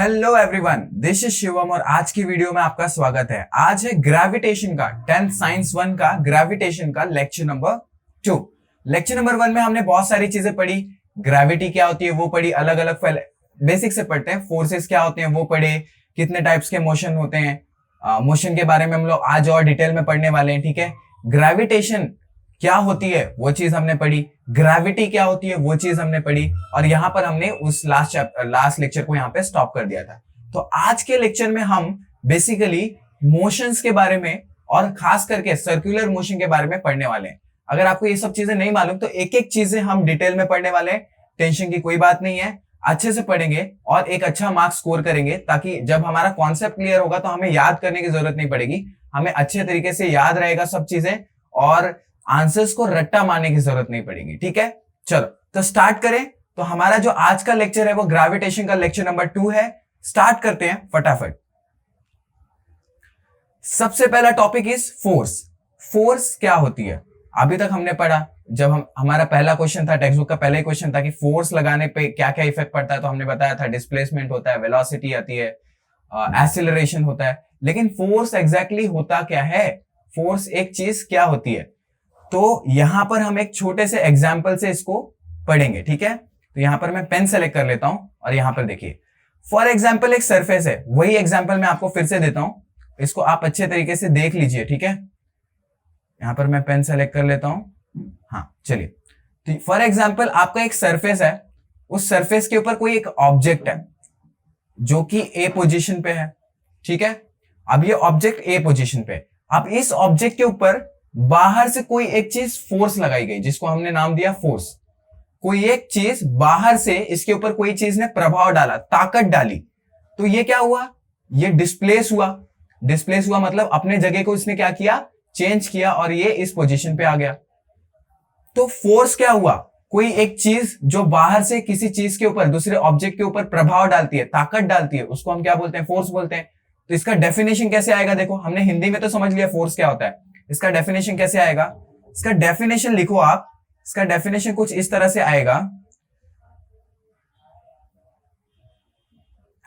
Hello everyone, this is Shivam और आज की वीडियो में आपका स्वागत है। आज है ग्रेविटेशन का 10th साइंस 1 का ग्रेविटेशन का लेक्चर नंबर 2। लेक्चर नंबर 1 में हमने बहुत सारी चीजें पढ़ी। ग्रेविटी क्या होती है वो पढ़ी, अलग अलग बेसिक से पढ़ते हैं। फोर्सेस क्या होते हैं वो पढ़े, कितने टाइप्स के मोशन होते हैं, मोशन के बारे में हम लोग आज और डिटेल में पढ़ने वाले हैं। ठीक है, ग्रेविटेशन क्या होती है वो चीज हमने पढ़ी, ग्रेविटी क्या होती है वो चीज हमने पढ़ी, और यहां पर हमने उस लास्ट लेक्चर को यहां पे स्टॉप कर दिया था। तो आज के लेक्चर में हम बेसिकली मोशंस के बारे में और खास करके सर्कुलर मोशन के बारे में पढ़ने वाले हैं। अगर आपको ये सब चीजें नहीं मालूम तो एक एक चीजें हम डिटेल में पढ़ने वाले हैं। टेंशन की कोई बात नहीं है, अच्छे से पढ़ेंगे और एक अच्छा मार्क्स स्कोर करेंगे, ताकि जब हमारा कॉन्सेप्ट क्लियर होगा तो हमें याद करने की जरूरत नहीं पड़ेगी, हमें अच्छे तरीके से याद रहेगा सब चीजें और आंसर्स को रट्टा मारने की जरूरत नहीं पड़ेगी। ठीक है, चलो तो स्टार्ट करें। तो हमारा जो आज का लेक्चर है वो ग्रेविटेशन का लेक्चर नंबर 2 है। स्टार्ट करते हैं फटाफट। सबसे पहला टॉपिक इज फोर्स। फोर्स क्या होती है? अभी तक हमने पढ़ा, जब हमारा पहला क्वेश्चन था, टेक्स्ट बुक का पहला ही क्वेश्चन था कि फोर्स लगाने पे क्या क्या इफेक्ट पड़ता है, तो हमने बताया था डिस्प्लेसमेंट होता है, वेलोसिटी आती है, एक्सीलरेशन होता है। लेकिन फोर्स एग्जैक्टली होता क्या है? फोर्स एक चीज क्या होती है? तो यहां पर हम एक छोटे से एग्जाम्पल से इसको पढ़ेंगे। ठीक है, तो यहां पर मैं पेन सेलेक्ट कर लेता हूं और यहां पर देखिए, फॉर एग्जाम्पल एक सरफेस है, वही एग्जाम्पल मैं आपको फिर से देता हूं, इसको आप अच्छे तरीके से देख लीजिए। ठीक है, यहां पर मैं पेन सेलेक्ट कर लेता हूं। हाँ चलिए, तो फॉर एग्जाम्पल आपका एक सरफेस है, उस सरफेस के ऊपर कोई एक ऑब्जेक्ट है जो कि ए पोजीशन पे है। ठीक है, अब ये ऑब्जेक्ट ए पोजीशन पे, अब इस ऑब्जेक्ट के ऊपर बाहर से कोई एक चीज फोर्स लगाई गई, जिसको हमने नाम दिया फोर्स। कोई एक चीज बाहर से इसके ऊपर कोई चीज ने प्रभाव डाला, ताकत डाली, तो ये क्या हुआ? ये डिस्प्लेस हुआ। डिस्प्लेस हुआ मतलब अपने जगह को इसने क्या किया? चेंज किया और ये इस पोजीशन पे आ गया। तो फोर्स क्या हुआ? कोई एक चीज जो बाहर से किसी चीज के ऊपर, दूसरे ऑब्जेक्ट के ऊपर प्रभाव डालती है, ताकत डालती है, उसको हम क्या बोलते हैं? फोर्स बोलते हैं। तो इसका डेफिनेशन कैसे आएगा? देखो, हमने हिंदी में तो समझ लिया फोर्स क्या होता है, इसका डेफिनेशन कैसे आएगा? इसका डेफिनेशन लिखो आप। इसका डेफिनेशन कुछ इस तरह से आएगा,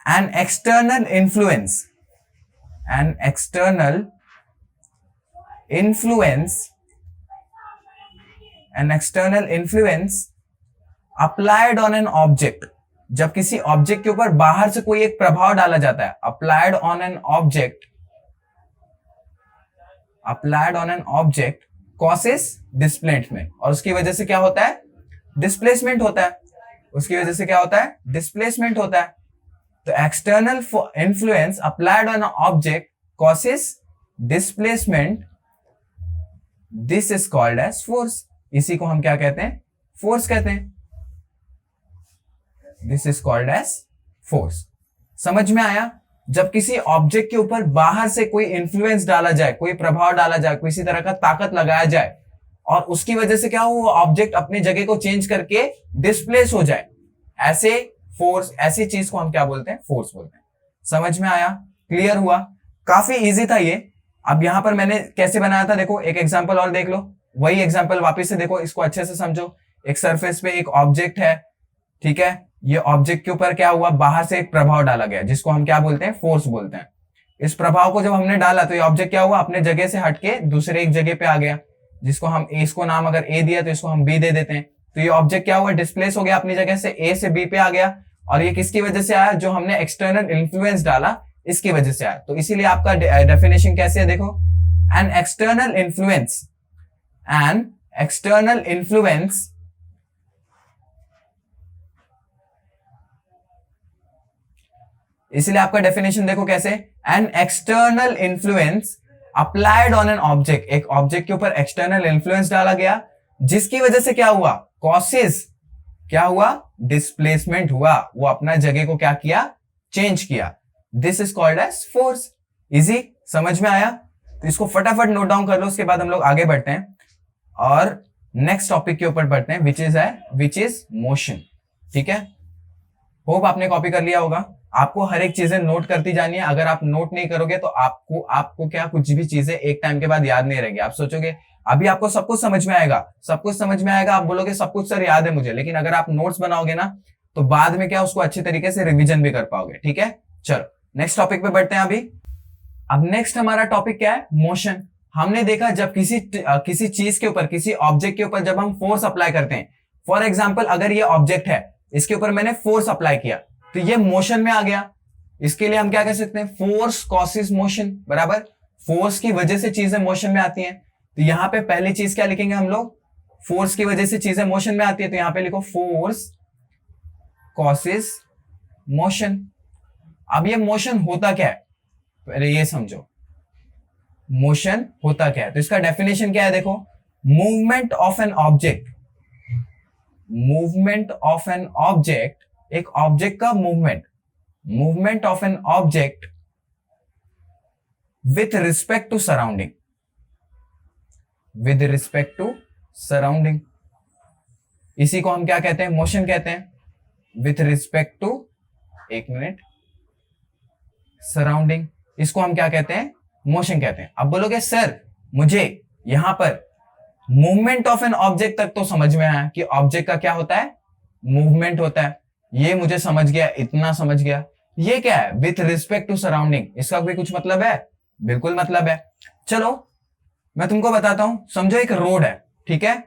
an external influence, an external influence, an external influence applied on an object. जब किसी ऑब्जेक्ट के ऊपर बाहर से कोई एक प्रभाव डाला जाता है, applied on an object, applied on an object causes displacement, और उसकी वजह से क्या होता है? डिस्प्लेसमेंट होता है। उसकी वजह से क्या होता है? डिस्प्लेसमेंट होता है। तो external influence applied on object causes displacement, this is called as force. इसी को हम क्या कहते हैं? फोर्स कहते हैं। This is called as force. समझ में आया? जब किसी ऑब्जेक्ट के ऊपर बाहर से कोई इंफ्लुएंस डाला जाए, कोई प्रभाव डाला जाए, किसी तरह का ताकत लगाया जाए, और उसकी वजह से क्या हो? ऑब्जेक्ट अपनी जगह को चेंज करके डिस्प्लेस हो जाए, ऐसे फोर्स, ऐसी चीज को हम क्या बोलते हैं? फोर्स बोलते हैं। समझ में आया? क्लियर हुआ? काफी इजी था ये। अब यहां पर मैंने कैसे बनाया था, देखो एक एग्जाम्पल और देख लो, वही एग्जाम्पल वापिस से देखो, इसको अच्छे से समझो। एक सरफेस पे एक ऑब्जेक्ट है, ठीक है, ये ऑब्जेक्ट के ऊपर क्या हुआ? बाहर से एक प्रभाव डाला गया, जिसको हम क्या बोलते हैं? फोर्स बोलते हैं। इस प्रभाव को जब हमने डाला तो ये ऑब्जेक्ट क्या हुआ? अपने जगह से हटके दूसरे एक जगह पे आ गया, जिसको हम इसको नाम अगर ए दिया तो इसको हम बी दे देते हैं। तो ये ऑब्जेक्ट क्या हुआ? डिस्प्लेस हो गया, अपनी जगह से ए से बी पे आ गया, और ये किसकी वजह से आया? जो हमने एक्सटर्नल इन्फ्लुएंस डाला, इसकी वजह से आया। तो इसीलिए आपका डेफिनेशन कैसे है? देखो, an external influence, an external influence इसलिए आपका डेफिनेशन देखो कैसे, an external influence applied on an object, एक ऑब्जेक्ट के ऊपर एक्सटर्नल इन्फ्लुएंस डाला गया, जिसकी वजह से क्या हुआ? कॉसेस क्या हुआ? डिस्प्लेसमेंट हुआ, वो अपना जगह को क्या किया? चेंज किया। This is called as force. Easy, समझ में आया? तो इसको फटाफट नोट डाउन कर लो, उसके बाद हम लोग आगे बढ़ते हैं और नेक्स्ट टॉपिक के ऊपर बढ़ते हैं, विच इज मोशन। ठीक है, होप आपने कॉपी कर लिया होगा। आपको हर एक चीजें नोट करती जानी है। अगर आप नोट नहीं करोगे तो आपको क्या, कुछ भी चीजें एक टाइम के बाद याद नहीं रहेगी। आप सोचोगे अभी आपको सब कुछ समझ में आएगा, सब कुछ समझ में आएगा, आप बोलोगे सब कुछ सर याद है मुझे, लेकिन अगर आप नोट्स बनाओगे ना तो बाद में क्या उसको अच्छे तरीके से रिवीजन भी कर पाओगे। ठीक है, चलो नेक्स्ट टॉपिक पे बढ़ते हैं अभी। अब नेक्स्ट हमारा टॉपिक क्या है, मोशन। हमने देखा जब किसी चीज के ऊपर, किसी ऑब्जेक्ट के ऊपर जब हम फोर्स अप्लाई करते हैं, फॉर एग्जाम्पल अगर ये ऑब्जेक्ट है, इसके ऊपर मैंने फोर्स अप्लाई किया तो ये मोशन में आ गया। इसके लिए हम क्या कह सकते हैं, फोर्स कॉसेस मोशन, बराबर। फोर्स की वजह से चीजें मोशन में आती हैं, तो यहां पे पहली चीज क्या लिखेंगे हम लोग, फोर्स की वजह से चीजें मोशन में आती है, तो यहां पे लिखो फोर्स कॉसेस मोशन। अब ये मोशन होता क्या है, पहले ये समझो मोशन होता क्या है। तो इसका डेफिनेशन क्या है, देखो, movement of an object, movement of an object, एक ऑब्जेक्ट का movement, movement of an object with respect to surrounding, with respect to surrounding, इसी को हम क्या कहते हैं, मोशन कहते हैं, विथ रिस्पेक्ट टू, एक मिनट, सराउंडिंग, इसको हम क्या कहते हैं, मोशन कहते हैं। अब बोलोगे सर मुझे यहां पर मूवमेंट ऑफ एन ऑब्जेक्ट तक तो समझ में आया कि ऑब्जेक्ट का क्या होता है, मूवमेंट होता है, ये मुझे समझ गया, इतना समझ गया। ये क्या है, विथ रिस्पेक्ट टू सराउंडिंग, इसका भी कुछ मतलब है, बिल्कुल मतलब है। चलो मैं तुमको बताता हूं, समझो एक रोड है, ठीक है,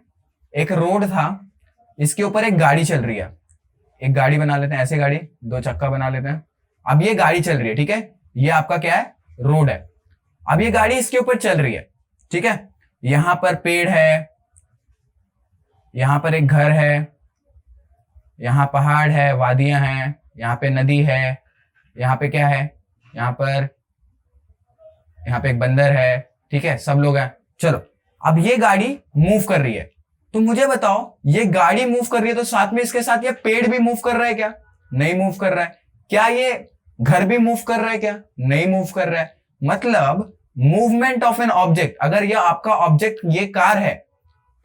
एक रोड था, इसके ऊपर एक गाड़ी चल रही है, एक गाड़ी बना लेते हैं, ऐसे गाड़ी, दो चक्का बना लेते हैं। अब ये गाड़ी चल रही है, ठीक है, ये आपका क्या है, रोड है। अब ये गाड़ी इसके ऊपर चल रही है, ठीक है, यहां पर पेड़ है, यहां पर एक घर है, यहां पहाड़ है, वादियां हैं, यहां पे नदी है, यहां पे क्या है, यहां पे एक बंदर है, ठीक है, सब लोग हैं। चलो अब ये गाड़ी मूव कर रही है, तो मुझे बताओ ये गाड़ी मूव कर रही है तो साथ में इसके साथ ये पेड़ भी मूव कर रहा है क्या, नहीं मूव कर रहा है। क्या ये घर भी मूव कर रहा है क्या, नहीं मूव कर रहा है। मतलब मूवमेंट ऑफ एन ऑब्जेक्ट, अगर ये आपका ऑब्जेक्ट ये कार है,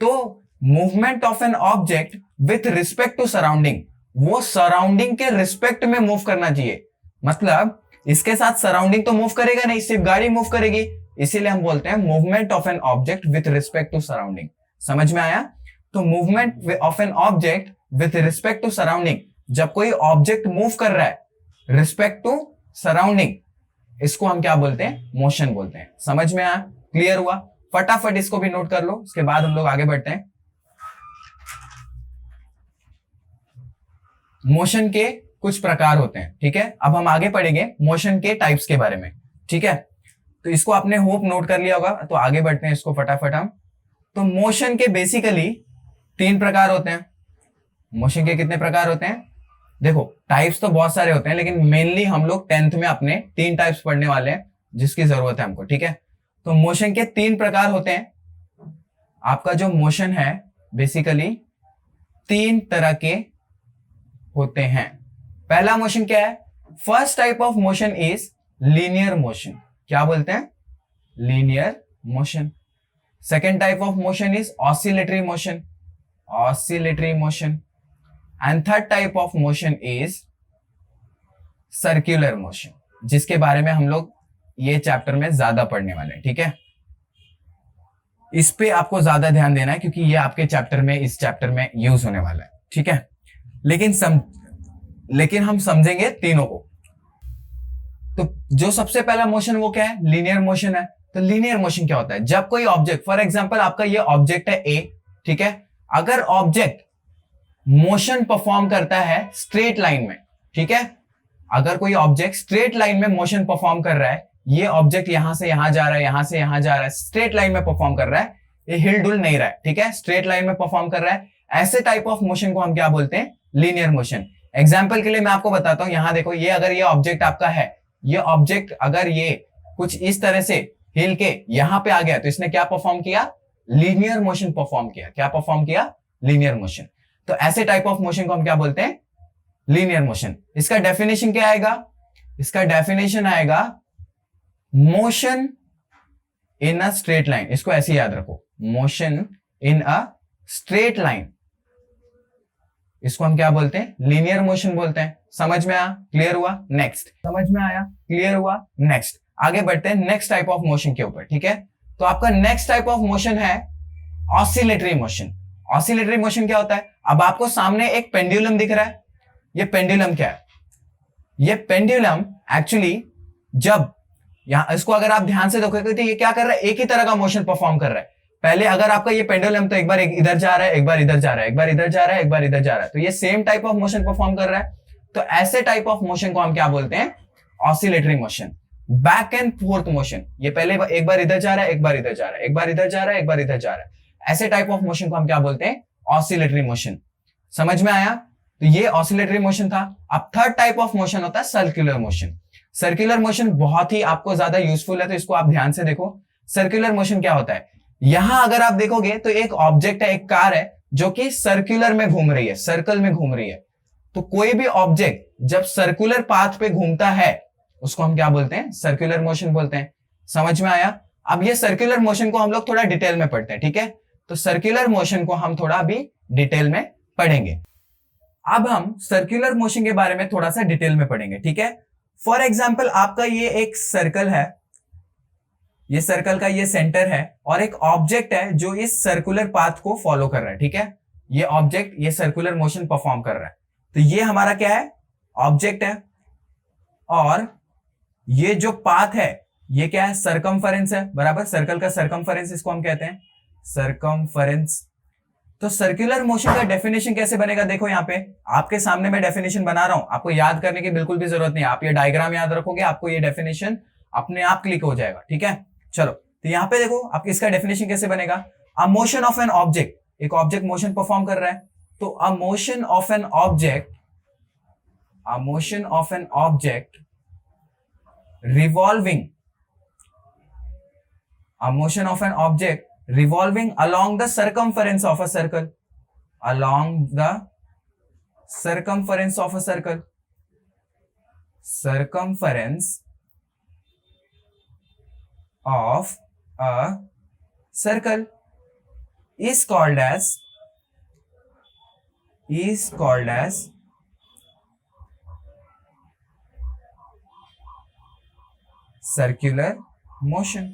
तो movement of an object with respect to surrounding, वो सराउंडिंग के रिस्पेक्ट में मूव करना चाहिए। मतलब इसके साथ सराउंडिंग तो मूव करेगा नहीं, सिर्फ गाड़ी मूव करेगी, इसीलिए हम बोलते हैं movement of an object with respect to surrounding. समझ में आया। तो movement of an object with respect to surrounding, जब कोई ऑब्जेक्ट मूव कर रहा है रिस्पेक्ट टू सराउंडिंग, इसको हम क्या बोलते हैं, मोशन बोलते हैं। समझ में आया, क्लियर हुआ। फटाफट इसको भी नोट कर लो, उसके बाद हम लोग आगे बढ़ते हैं। मोशन के कुछ प्रकार होते हैं, ठीक है। अब हम आगे पढ़ेंगे मोशन के टाइप्स के बारे में, ठीक है। तो इसको आपने होप नोट कर लिया होगा, तो आगे बढ़ते हैं इसको फटाफट हम। तो मोशन के बेसिकली 3 प्रकार होते हैं। मोशन के कितने प्रकार होते हैं, देखो टाइप्स तो बहुत सारे होते हैं, लेकिन मेनली हम लोग 10th में अपने 3 टाइप्स पढ़ने वाले हैं, जिसकी जरूरत है हमको, ठीक है। तो मोशन के 3 प्रकार होते हैं। आपका जो मोशन है बेसिकली 3 तरह के होते हैं। पहला मोशन क्या है, first type of motion is linear motion. क्या बोलते हैं, linear motion. Second type of motion is oscillatory motion, oscillatory motion. And third type of motion is circular motion, जिसके बारे में हम लोग ये चैप्टर में ज्यादा पढ़ने वाले हैं, ठीक है। इस पे आपको ज्यादा ध्यान देना है क्योंकि ये आपके चैप्टर में, इस चैप्टर में यूज होने वाला है, ठीक है। लेकिन हम समझेंगे तीनों को। तो जो सबसे पहला मोशन वो क्या है, लीनियर मोशन है। तो लीनियर मोशन क्या होता है, जब कोई ऑब्जेक्ट, फॉर एग्जांपल आपका ये ऑब्जेक्ट है ए, ठीक है, अगर ऑब्जेक्ट मोशन परफॉर्म करता है स्ट्रेट लाइन में, ठीक है, अगर कोई ऑब्जेक्ट स्ट्रेट लाइन में मोशन परफॉर्म कर रहा है, ये ऑब्जेक्ट यहां से यहां जा रहा है, यहां से यहां जा रहा है, स्ट्रेट लाइन में परफॉर्म कर रहा है, ये हिल डुल नहीं रहा है, ठीक है, स्ट्रेट लाइन में परफॉर्म कर रहा है, ऐसे टाइप ऑफ मोशन को हम क्या बोलते हैं, लीनियर मोशन। एग्जाम्पल के लिए मैं आपको बताता हूं, यहां देखो, ये अगर ये ऑब्जेक्ट आपका है, ये ऑब्जेक्ट अगर ये कुछ इस तरह से हिल के यहां पे आ गया, तो इसने क्या परफॉर्म किया, लीनियर मोशन परफॉर्म किया। क्या परफॉर्म किया, लीनियर मोशन। तो ऐसे टाइप ऑफ मोशन को हम क्या बोलते हैं, लीनियर मोशन। इसका डेफिनेशन क्या आएगा, इसका डेफिनेशन आएगा motion in a straight line. इसको ऐसे याद रखो, motion in a straight line, इसको हम क्या बोलते हैं, लीनियर मोशन बोलते हैं। समझ में आया, क्लियर हुआ। नेक्स्ट, समझ में आया, क्लियर हुआ। नेक्स्ट आगे बढ़ते हैं नेक्स्ट टाइप ऑफ मोशन के ऊपर, ठीक है। तो आपका नेक्स्ट टाइप ऑफ मोशन है ऑसिलेटरी मोशन। ऑसिलेटरी मोशन क्या होता है, अब आपको सामने एक पेंडुलम दिख रहा है, ये पेंडुलम क्या है, ये पेंडुलम एक्चुअली जब यहां इसको अगर आप ध्यान से देखोगे तो ये क्या कर रहा है, एक ही तरह का मोशन परफॉर्म कर रहा है। पहले अगर आपका ये पेंडुलम तो एक बार इधर जा रहा है, एक बार इधर जा रहा है, एक बार इधर जा रहा है, एक बार इधर जा रहा है, तो ये same type of motion perform कर रहा है। तो ऐसे टाइप ऑफ मोशन को हम क्या बोलते हैं, oscillatory motion. Back and fourth motion, ये पहले एक बार इधर जा रहा है, एक बार इधर जा रहा है, एक बार इधर जा रहा है, एक बार इधर जा रहा है, ऐसे टाइप ऑफ मोशन को हम क्या बोलते हैं, ऑसिलेटरी मोशन। समझ में आया? तो ये ऑसिलेटरी मोशन था। अब थर्ड टाइप ऑफ मोशन होता है सर्कुलर मोशन। सर्कुलर मोशन बहुत ही आपको ज्यादा यूजफुल है, तो इसको आप ध्यान से देखो। सर्कुलर मोशन क्या होता है, यहां अगर आप देखोगे तो एक ऑब्जेक्ट है, एक कार है जो कि सर्कुलर में घूम रही है, सर्कल में घूम रही है। तो कोई भी ऑब्जेक्ट जब सर्कुलर पाथ पे घूमता है उसको हम क्या बोलते हैं, सर्कुलर मोशन बोलते हैं। समझ में आया? अब ये सर्कुलर मोशन को हम लोग थोड़ा डिटेल में पढ़ते हैं, ठीक है? तो सर्कुलर मोशन को हम थोड़ा अभी डिटेल में पढ़ेंगे। अब हम सर्कुलर मोशन के बारे में थोड़ा सा डिटेल में पढ़ेंगे, ठीक है? फॉर एग्जाम्पल आपका ये एक सर्कल है, ये सर्कल का ये सेंटर है और एक ऑब्जेक्ट है जो इस सर्कुलर पाथ को फॉलो कर रहा है, ठीक है? ये ऑब्जेक्ट ये सर्कुलर मोशन परफॉर्म कर रहा है। तो ये हमारा क्या है, ऑब्जेक्ट है, और ये जो पाथ है ये क्या है, सरकमफेरेंस है, बराबर? सर्कल का सरकमफेरेंस इसको हम कहते हैं, सरकमफेरेंस। तो सर्कुलर मोशन का डेफिनेशन कैसे बनेगा, देखो यहां पे आपके सामने मैं डेफिनेशन बना रहा हूं, आपको याद करने की बिल्कुल भी जरूरत नहीं है। आप ये डायग्राम याद रखोगे, आपको ये डेफिनेशन अपने आप क्लिक हो जाएगा, ठीक है? चलो, तो यहां पे देखो आप इसका डेफिनेशन कैसे बनेगा। A motion of an object, एक ऑब्जेक्ट मोशन परफॉर्म कर रहा है, तो a motion of an object, a motion of an object revolving, a motion of an object revolving along the circumference of a circle, along the circumference of a circle, circumference of a circle is called as circular motion.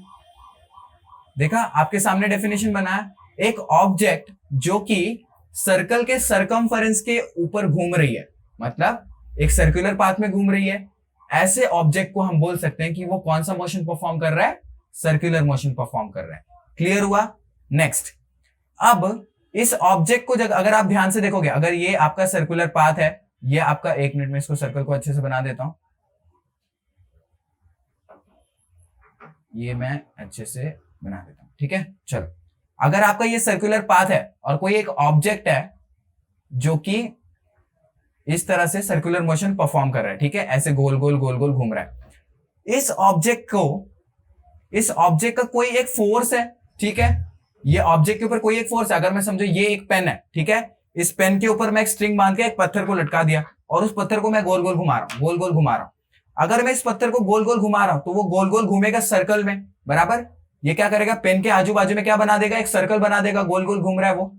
देखा आपके सामने definition बना है, एक object जो कि circle के circumference के ऊपर घूम रही है, मतलब एक सर्कुलर पाथ में घूम रही है, ऐसे ऑब्जेक्ट को हम बोल सकते हैं कि वो कौन सा मोशन परफॉर्म कर रहा है, सर्कुलर मोशन परफॉर्म कर रहा है। क्लियर हुआ? नेक्स्ट, अब इस ऑब्जेक्ट को अगर आप ध्यान से देखोगे, अगर ये आपका सर्कुलर पाथ है, ये आपका, एक मिनट में इसको सर्कल को अच्छे से बना देता हूं, ये मैं अच्छे से बना देता हूं, ठीक है? चलो, अगर आपका ये सर्कुलर पाथ है और कोई एक ऑब्जेक्ट है जो कि इस तरह से सर्कुलर मोशन परफॉर्म कर रहा है, ठीक है? ऐसे गोल गोल गोल गोल घूम रहा है। इस ऑब्जेक्ट का कोई एक फोर्स है, ठीक है? ये ऑब्जेक्ट के ऊपर कोई एक फोर्स है। अगर मैं समझो ये एक पेन है, ठीक है? इस पेन के ऊपर मैं एक स्ट्रिंग बांध के एक पत्थर को लटका दिया और उस पत्थर को मैं गोल गोल घुमा रहा हूं, गोल गोल घुमा रहा हूं। अगर मैं इस पत्थर को गोल गोल घुमा रहा हूं तो वो गोल गोल घूमेगा सर्कल में, बराबर? ये क्या करेगा, पेन के आजू बाजू में क्या बना देगा, एक सर्कल बना देगा, गोल गोल घूम रहा है वो।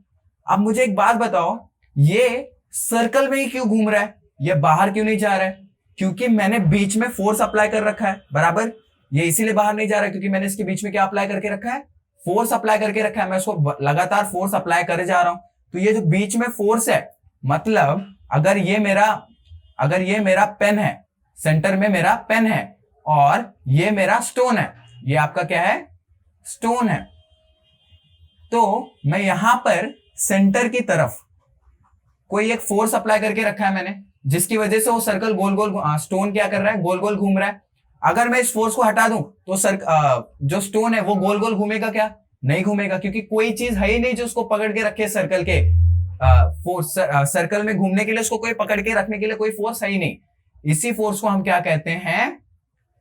अब मुझे एक बात बताओ, ये सर्कल में ही क्यों घूम रहा है, ये बाहर क्यों नहीं जा रहा है? क्योंकि मैंने बीच में फोर्स अप्लाई कर रखा है, बराबर? ये इसीलिए बाहर नहीं जा रहा है क्योंकि मैंने इसके बीच में क्या अप्लाई करके रखा है, फोर्स अप्लाई करके रखा है। मैं उसको लगातार फोर्स अप्लाई करे जा रहा हूं, तो ये जो बीच में फोर्स है, मतलब अगर ये मेरा पेन है, सेंटर में मेरा पेन है और ये मेरा स्टोन है, ये आपका क्या है, स्टोन है, तो मैं यहां पर सेंटर की तरफ कोई एक फोर्स अप्लाई करके रखा है मैंने, जिसकी वजह से वो सर्कल गोल गोल, स्टोन क्या कर रहा है, गोल गोल घूम रहा है। अगर मैं इस फोर्स को हटा दूं तो जो स्टोन है वो गोल गोल घूमेगा क्या, नहीं घूमेगा, क्योंकि कोई चीज है ही नहीं जो उसको पकड़ के रखे सर्कल के फोर्स, सर्कल में घूमने के लिए उसको कोई पकड़ के रखने के लिए कोई फोर्स है ही नहीं। इसी फोर्स को हम क्या कहते हैं,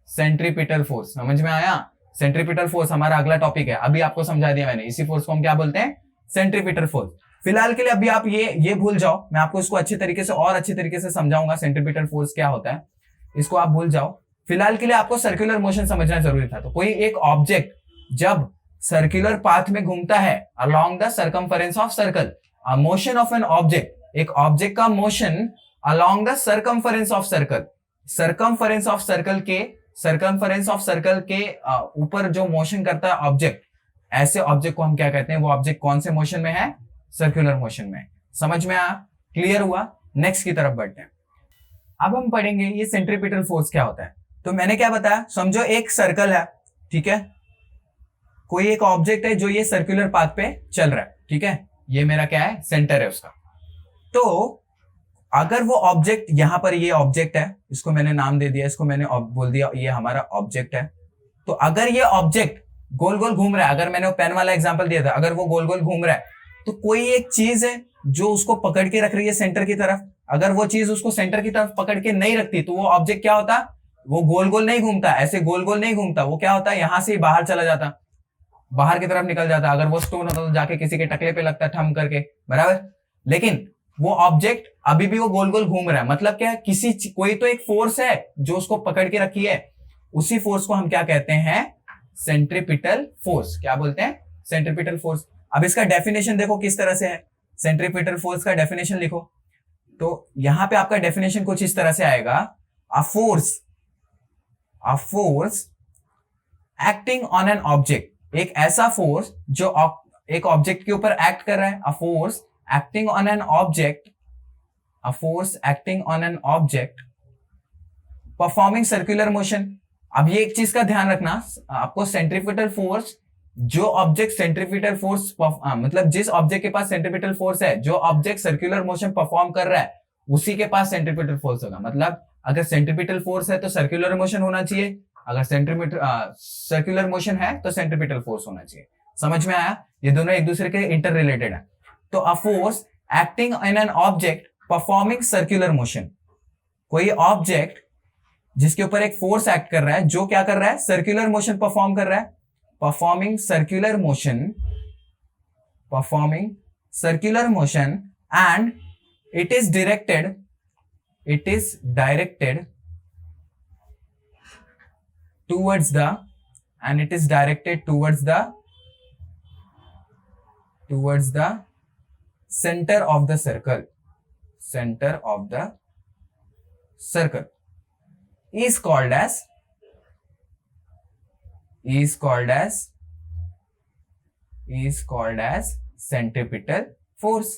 सेंट्रीपिटल फोर्स। समझ में आया? सेंट्रीपिटल फोर्स हमारा अगला टॉपिक है, अभी आपको समझा दिया मैंने। इसी फोर्स को हम क्या बोलते हैं, सेंट्रीपिटल फोर्स। फिलहाल के लिए अभी आप ये भूल जाओ, मैं आपको इसको अच्छे तरीके से समझाऊंगा, सेंट्रीपिटल फोर्स क्या होता है, इसको आप भूल जाओ। फिलहाल के लिए आपको सर्कुलर मोशन समझना जरूरी था। तो कोई एक ऑब्जेक्ट जब सर्कुलर पाथ में घूमता है along the circumference of circle, a motion of an object, एक ऑब्जेक्ट का motion along the circumference of circle, circumference of circle के ऊपर जो मोशन करता है ऑब्जेक्ट, ऐसे ऑब्जेक्ट को हम क्या कहते हैं, वो ऑब्जेक्ट कौन से मोशन में है, सर्कुलर मोशन में। समझ में आया? क्लियर हुआ? नेक्स्ट की तरफ बढ़ते हैं। अब हम पढ़ेंगे ये सेंट्रीपिटल फोर्स क्या होता है। तो मैंने क्या बताया, समझो एक सर्कल है, ठीक है, कोई एक ऑब्जेक्ट है जो ये सर्कुलर पाथ पे चल रहा है, ठीक है, ये मेरा क्या है, सेंटर है उसका। तो अगर वो ऑब्जेक्ट, यहां पर ये ऑब्जेक्ट है, इसको मैंने नाम दे दिया, इसको मैंने बोल दिया ये हमारा ऑब्जेक्ट है। तो अगर ये ऑब्जेक्ट गोल गोल घूम रहा है, अगर मैंने वो पेन वाला एग्जांपल दिया था, अगर वो गोल गोल घूम रहा है, तो कोई एक चीज है जो उसको पकड़ के रख रही है सेंटर की तरफ। अगर वो चीज उसको सेंटर की तरफ पकड़ के नहीं रखती तो वो ऑब्जेक्ट क्या होता, वो गोल गोल नहीं घूमता, ऐसे गोल गोल नहीं घूमता, वो क्या होता है, यहां से बाहर चला जाता, बाहर की तरफ निकल जाता। अगर वो स्टोन होता तो जाके किसी के टकले पे लगता ठम करके, बराबर। लेकिन वो ऑब्जेक्ट अभी भी वो गोल गोल घूम रहा है, मतलब क्या है, कोई तो एक फोर्स है जो उसको पकड़ के रखी है, उसी फोर्स को हम क्या कहते हैं, सेंट्रीपिटल फोर्स। क्या बोलते हैं, सेंट्रीपिटल फोर्स। अब इसका डेफिनेशन देखो किस तरह से है, सेंट्रीपिटल फोर्स का डेफिनेशन लिखो। तो यहां पे आपका डेफिनेशन कुछ इस तरह से आएगा, a force acting on an object, एक ऐसा फोर्स जो एक ऑब्जेक्ट के ऊपर एक्ट कर रहा है, a force acting on an object, a force acting on an object performing circular motion. अब ये एक चीज का ध्यान रखना, आपको सेंट्रीपिटल फोर्स, जो ऑब्जेक्ट सेंट्रीपिटल फोर्स मतलब जिस ऑब्जेक्ट के पास सेंट्रीपिटल फोर्स है, जो ऑब्जेक्ट सर्कुलर मोशन परफॉर्म कर रहा है, उसी के पास सेंट्रीपिटल फोर्स होगा। मतलब अगर सेंट्रीपिटल फोर्स है तो सर्कुलर मोशन होना चाहिए, अगर सर्कुलर मोशन है तो सेंट्रीपिटल फोर्स होना चाहिए। समझ में आया, ये दोनों एक दूसरे के इंटर रिलेटेड है। तो a force acting in an object performing circular motion, कोई ऑब्जेक्ट जिसके ऊपर एक फोर्स एक्ट कर रहा है, जो क्या कर रहा है, सर्कुलर मोशन परफॉर्म कर रहा है, performing circular motion and it is directed towards the center of the circle is called as centripetal force।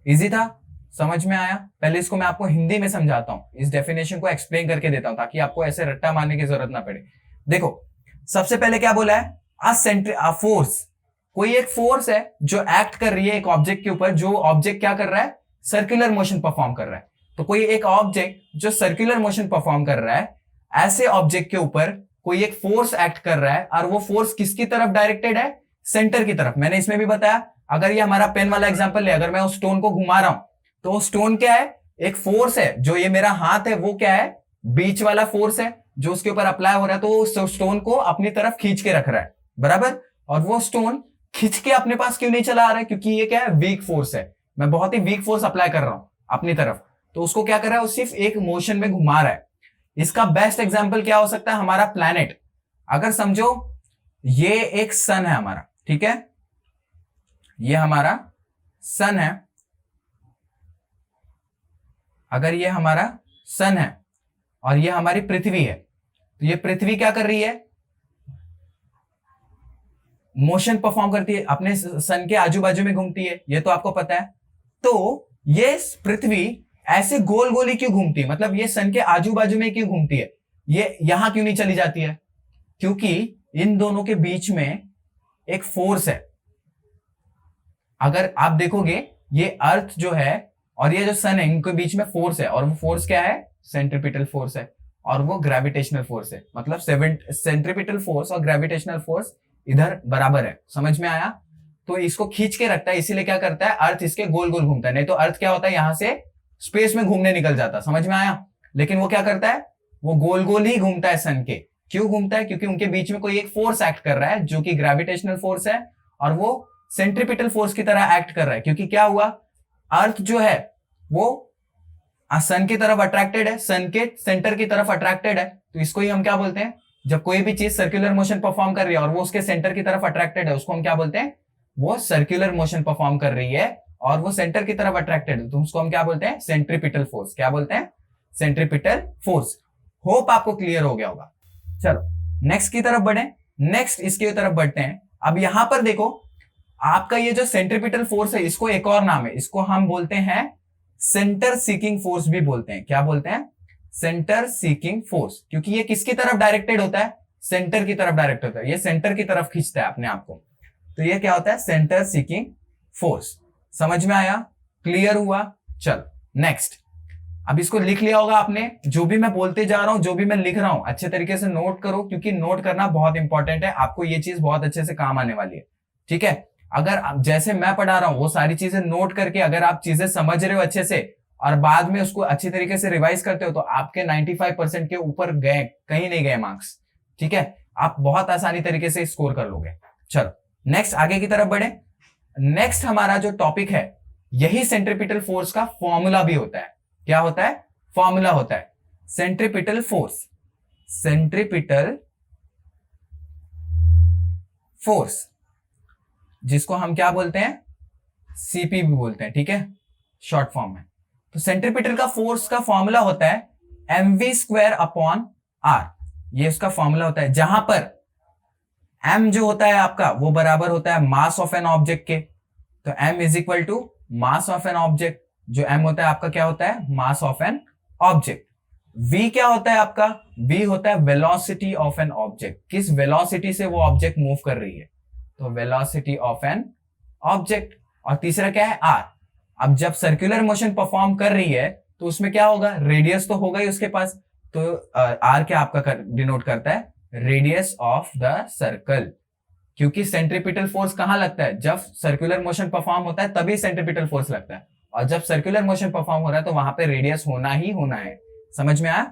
Easy था, समझ में आया। पहले इसको मैं आपको हिंदी में समझाता हूं, इस डेफिनेशन को एक्सप्लेन करके देता हूं ताकि आपको ऐसे रट्टा मारने की जरूरत ना पड़े। देखो सबसे पहले क्या बोला है, अ फोर्स, कोई एक फोर्स है जो एक्ट कर रही है एक ऑब्जेक्ट के ऊपर, जो ऑब्जेक्ट क्या कर रहा है, सर्कुलर मोशन परफॉर्म कर रहा है। तो कोई एक ऑब्जेक्ट जो सर्कुलर मोशन परफॉर्म कर रहा है, ऐसे ऑब्जेक्ट के ऊपर कोई एक फोर्स एक्ट कर रहा है, और वो फोर्स किसकी तरफ डायरेक्टेड है, सेंटर की तरफ। मैंने इसमें भी बताया, अगर ये हमारा पेन वाला एग्जांपल है, अगर मैं उस स्टोन को घुमा रहा हूं तो स्टोन क्या है, एक फोर्स है, जो ये मेरा हाथ है वो क्या है, बीच वाला फोर्स है जो उसके ऊपर अप्लाई हो रहा है, तो वो स्टोन को अपनी तरफ खींच के रख रहा है, बराबर। और वो स्टोन खींच के अपने पास क्यों नहीं चला आ रहा है, क्योंकि ये क्या है, वीक फोर्स है, मैं बहुत ही वीक फोर्स अप्लाई कर रहा हूं अपनी तरफ, तो उसको क्या कर रहा है, वो सिर्फ एक मोशन में घुमा रहा है। इसका बेस्ट एग्जाम्पल क्या हो सकता है, हमारा प्लैनेट। अगर समझो ये एक सन है हमारा, ठीक है, ये हमारा सन है, अगर ये हमारा सन है और ये हमारी पृथ्वी है, तो ये पृथ्वी क्या कर रही है, मोशन परफॉर्म करती है, अपने सन के आजू बाजू में घूमती है, ये तो आपको पता है। तो ये पृथ्वी ऐसे गोल गोल ही क्यों घूमती है, मतलब ये सन के आजू बाजू में क्यों घूमती है, ये यहां क्यों नहीं चली जाती है, क्योंकि इन दोनों के बीच में एक फोर्स है। अगर आप देखोगे ये अर्थ जो है और ये जो सन है, इनके बीच में फोर्स है, और वो फोर्स क्या है, सेंट्रीपिटल फोर्स है, और वो ग्रेविटेशनल फोर्स है। मतलब सेंट्रीपिटल फोर्स और ग्रेविटेशनल फोर्स इधर बराबर है, समझ में आया। तो इसको खींच के रखता है, इसीलिए क्या करता है, अर्थ इसके गोल गोल घूमता है, नहीं तो अर्थ क्या होता है, यहां से स्पेस में घूमने निकल जाता, समझ में आया। लेकिन वो क्या करता है, वो गोल गोल ही घूमता है सन के। क्यों घूमता है, क्योंकि उनके बीच में कोई एक फोर्स एक्ट कर रहा है जो कि ग्रेविटेशनल फोर्स है, और वो सेंट्रीपिटल फोर्स की तरह एक्ट कर रहा है। क्योंकि क्या हुआ, अर्थ जो है वो सन की तरफ अट्रैक्टेड है, सन के सेंटर की तरफ अट्रैक्टेड है, तो इसको ही हम क्या बोलते हैं, जब कोई भी चीज सर्कुलर मोशन परफॉर्म कर रही है और वो उसके सेंटर की तरफ अट्रैक्टेड है, उसको हम क्या बोलते हैं, वो सर्कुलर मोशन परफॉर्म कर रही है और वो सेंटर की तरफ अट्रैक्टेड है, तो उसको हम क्या बोलते हैं, सेंट्रीपिटल फोर्स। क्या बोलते हैं, सेंट्रीपिटल फोर्स। होप आपको क्लियर हो गया होगा। चलो नेक्स्ट की तरफ बढ़े, नेक्स्ट इसकी तरफ बढ़ते हैं। अब यहां पर देखो, आपका ये जो सेंट्रीपिटल फोर्स है, इसको एक और नाम है, इसको हम बोलते हैं सेंटर सीकिंग फोर्स भी बोलते हैं। क्या बोलते हैं, सेंटर सीकिंग फोर्स, क्योंकि ये किसकी तरफ डायरेक्टेड होता है, सेंटर की तरफ डायरेक्ट होता है, ये सेंटर की तरफ खींचता है अपने आप को, तो ये क्या होता है, सेंटर सीकिंग फोर्स। समझ में आया, क्लियर हुआ। चलो नेक्स्ट, अब इसको लिख लिया होगा आपने, जो भी मैं बोलते जा रहा हूं, जो भी मैं लिख रहा हूं, अच्छे तरीके से नोट करो, क्योंकि नोट करना बहुत इंपॉर्टेंट है, आपको ये चीज बहुत अच्छे से काम आने वाली है, ठीक है। अगर जैसे मैं पढ़ा रहा हूं वो सारी चीजें नोट करके अगर आप चीजें समझ रहे हो अच्छे से और बाद में उसको अच्छी तरीके से रिवाइज करते हो तो आपके 95% के ऊपर गए, कहीं नहीं गए मार्क्स, ठीक है, आप बहुत आसानी तरीके से स्कोर कर लोगे। चलो नेक्स्ट आगे की तरफ बढ़े। नेक्स्ट हमारा जो टॉपिक है, यही सेंट्रीपिटल फोर्स का फॉर्मूला भी होता है। क्या होता है, फॉर्मूला होता है सेंट्रीपिटल फोर्स, सेंट्रीपिटल फोर्स जिसको हम क्या बोलते हैं, सीपी भी बोलते हैं, ठीक है, शॉर्ट फॉर्म में। तो सेंट्रीपिटल का फोर्स का फॉर्मूला होता है mv² अपॉन आर, ये उसका फॉर्मूला होता है, जहां पर m जो होता है आपका वो बराबर होता है मास ऑफ एन ऑब्जेक्ट के, तो m is equal to mass of an object, जो m होता है आपका क्या होता है, mass of an object. v क्या होता है आपका, v होता है वेलोसिटी ऑफ एन ऑब्जेक्ट, किस वेलोसिटी से वो ऑब्जेक्ट मूव कर रही है, तो वेलोसिटी ऑफ एन ऑब्जेक्ट। और तीसरा क्या है, r, अब जब सर्कुलर मोशन परफॉर्म कर रही है तो उसमें क्या होगा, रेडियस तो होगा ही उसके पास, तो r क्या आपका डिनोट करता है, रेडियस ऑफ द सर्कल, क्योंकि सेंट्रीपिटल फोर्स कहां लगता है, जब सर्कुलर मोशन परफॉर्म होता है तभी सेंट्रीपिटल फोर्स लगता है, और जब सर्कुलर मोशन परफॉर्म हो रहा है तो वहां पे रेडियस होना ही होना है। समझ में आया,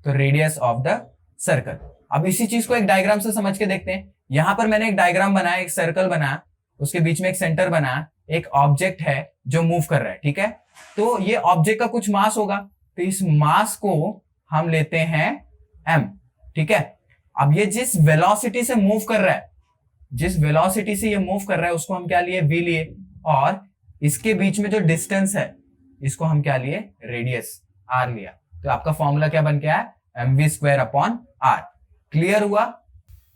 तो रेडियस ऑफ द सर्कल। अब इसी चीज को एक डायग्राम से समझ के देखते हैं। यहां पर मैंने एक डायग्राम बनाया, एक सर्कल बनाया, उसके बीच में एक सेंटर बनाया, एक ऑब्जेक्ट है जो मूव कर रहा है, ठीक है। तो ये ऑब्जेक्ट का कुछ मास होगा, तो इस मास को हम लेते हैं m, ठीक है। अब ये जिस वेलोसिटी से मूव कर रहा है, जिस वेलोसिटी से ये मूव कर रहा है उसको हम क्या लिए, v लिए, और इसके बीच में जो डिस्टेंस है इसको हम क्या लिए, रेडियस r लिया, तो आपका फॉर्मूला क्या बन गया है, mv² अपॉन r। क्लियर हुआ।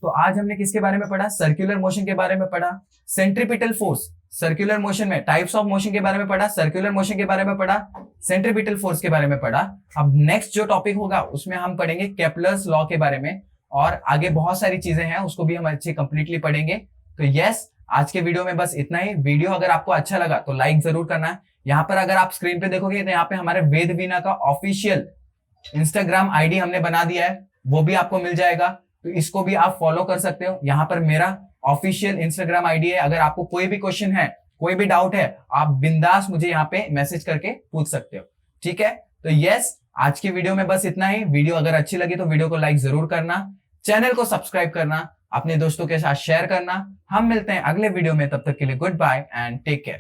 तो आज हमने किसके बारे में पढ़ा, सर्कुलर मोशन के बारे में पढ़ा, सेंट्रीपिटल फोर्स, सर्कुलर मोशन में टाइप्स ऑफ मोशन के बारे में पढ़ा, सर्कुलर मोशन के बारे में पढ़ा, सेंट्रीपिटल फोर्स के बारे में पढ़ा। अब नेक्स्ट जो टॉपिक होगा उसमें हम पढ़ेंगे केपलर्स लॉ के बारे में, और आगे बहुत सारी चीजें हैं उसको भी हम अच्छे कंप्लीटली पढ़ेंगे। तो यस, आज के वीडियो में बस इतना ही। वीडियो अगर आपको अच्छा लगा तो लाइक जरूर करना। यहाँ पर अगर आप स्क्रीन पे देखोगे तो यहाँ पे हमारे वेद वीणा का ऑफिशियल इंस्टाग्राम आईडी हमने बना दिया है, वो भी आपको मिल जाएगा, तो इसको भी आप फॉलो कर सकते हो। यहाँ पर मेरा ऑफिशियल इंस्टाग्राम आईडी है, अगर आपको कोई भी क्वेश्चन है, कोई भी डाउट है, आप बिंदास मुझे यहाँ पे मैसेज करके पूछ सकते हो, ठीक है। तो यस, आज की वीडियो में बस इतना ही। वीडियो अगर अच्छी लगी तो वीडियो को लाइक जरूर करना, चैनल को सब्सक्राइब करना, अपने दोस्तों के साथ शेयर करना। हम मिलते हैं अगले वीडियो में, तब तक के लिए goodbye and take care.